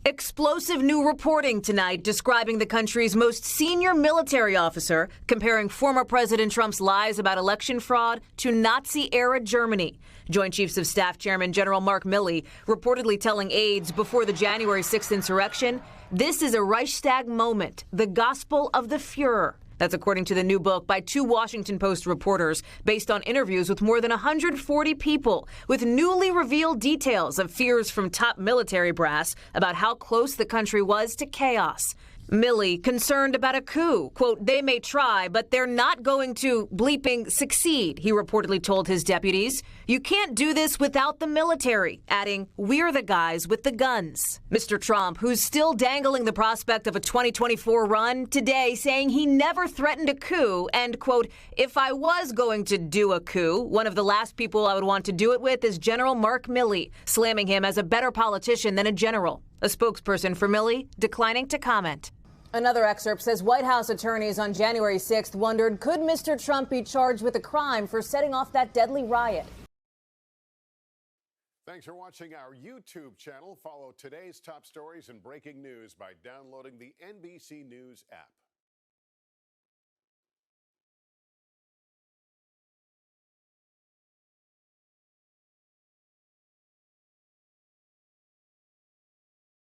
Explosive new reporting tonight describing the country's most senior military officer, comparing former President Trump's lies about election fraud to Nazi-era Germany. Joint Chiefs of Staff Chairman General Mark Milley reportedly telling aides before the January 6th insurrection, "This is a Reichstag moment, the gospel of the Fuhrer." That's according to the new book by two Washington Post reporters based on interviews with more than 140 people with newly revealed details of fears from top military brass about how close the country was to chaos. Milley concerned about a coup. Quote, "They may try, but they're not going to bleeping succeed," he reportedly told his deputies. "You can't do this without the military," adding, "We're the guys with the guns." Mr. Trump, who's still dangling the prospect of a 2024 run, today saying he never threatened a coup and, quote, "If I was going to do a coup, one of the last people I would want to do it with is General Mark Milley," slamming him as a better politician than a general. A spokesperson for Milley declining to comment. Another excerpt says White House attorneys on January 6th wondered, could Mr. Trump be charged with a crime for setting off that deadly riot? Thanks for watching our YouTube channel. Follow today's top stories and breaking news by downloading the NBC News app.